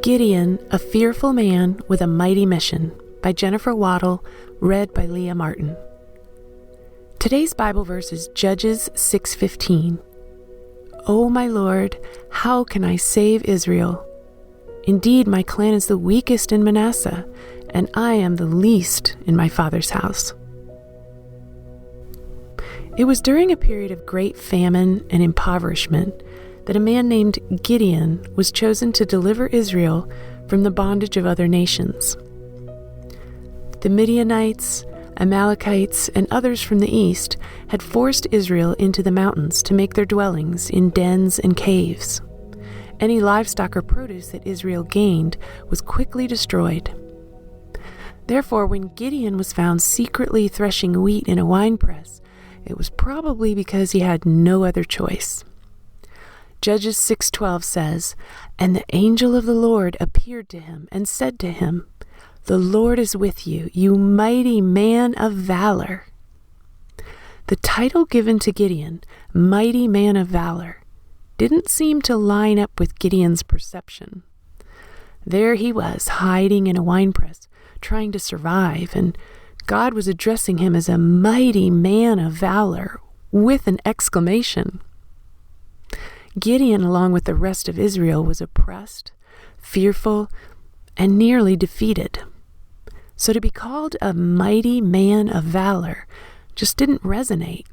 Gideon, a Fearful Man with a Mighty Mission by Jennifer Waddle, read by Leah Martin. Today's Bible verse is Judges 6:15. O my Lord, how can I save Israel? Indeed, my clan is the weakest in Manasseh, and I am the least in my father's house. It was during a period of great famine and impoverishment that a man named Gideon was chosen to deliver Israel from the bondage of other nations. The Midianites, Amalekites, and others from the east had forced Israel into the mountains to make their dwellings in dens and caves. Any livestock or produce that Israel gained was quickly destroyed. Therefore, when Gideon was found secretly threshing wheat in a winepress, it was probably because he had no other choice. Judges 6:12 says, "And the angel of the Lord appeared to him and said to him, 'The Lord is with you, you mighty man of valor.'" The title given to Gideon, Mighty Man of Valor, didn't seem to line up with Gideon's perception. There he was, hiding in a winepress, trying to survive, and God was addressing him as a mighty man of valor with an exclamation. Gideon, along with the rest of Israel, was oppressed, fearful, and nearly defeated. So to be called a mighty man of valor just didn't resonate.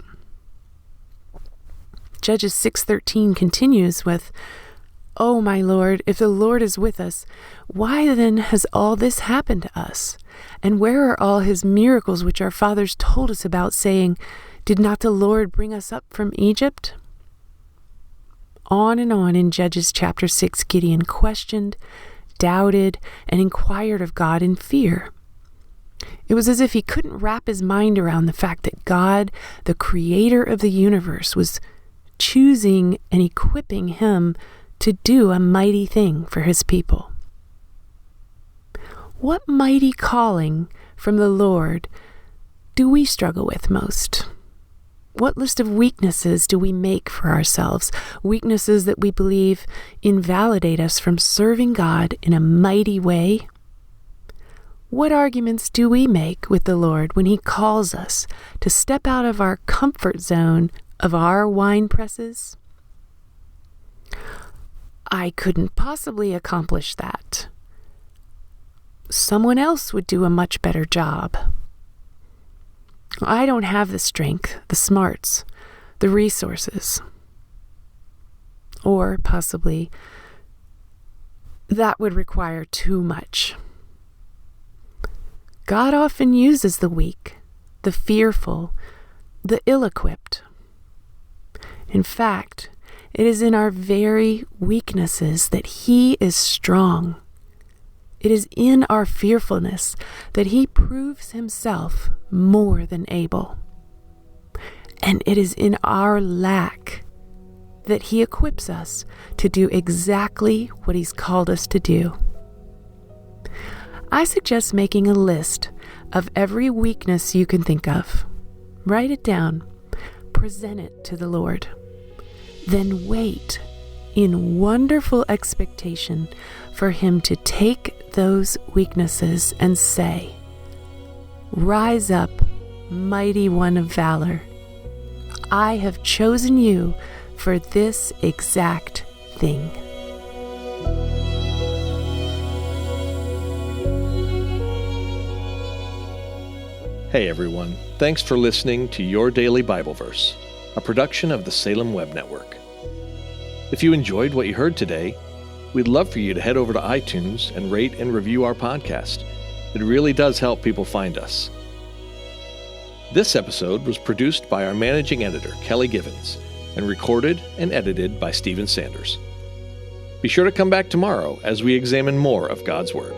Judges 6:13 continues with, "O my Lord, if the Lord is with us, why then has all this happened to us? And where are all his miracles which our fathers told us about, saying, 'Did not the Lord bring us up from Egypt?'" On and on in Judges chapter 6, Gideon questioned, doubted, and inquired of God in fear. It was as if he couldn't wrap his mind around the fact that God, the creator of the universe, was choosing and equipping him to do a mighty thing for his people. What mighty calling from the Lord do we struggle with most? What list of weaknesses do we make for ourselves? Weaknesses that we believe invalidate us from serving God in a mighty way? What arguments do we make with the Lord when He calls us to step out of our comfort zone of our wine presses? I couldn't possibly accomplish that. Someone else would do a much better job. I don't have the strength, the smarts, the resources. Or possibly that would require too much. God often uses the weak, the fearful, the ill-equipped. In fact, it is in our very weaknesses that He is strong. It is in our fearfulness that He proves Himself more than able. And it is in our lack that He equips us to do exactly what He's called us to do. I suggest making a list of every weakness you can think of. Write it down. Present it to the Lord. Then wait in wonderful expectation for Him to take those weaknesses and say, "Rise up, mighty one of valor. I have chosen you for this exact thing." Hey everyone, thanks for listening to Your Daily Bible Verse, a production of the Salem Web Network. If you enjoyed what you heard today, we'd love for you to head over to iTunes and rate and review our podcast. It really does help people find us. This episode was produced by our managing editor, Kelly Givens, and recorded and edited by Stephen Sanders. Be sure to come back tomorrow as we examine more of God's Word.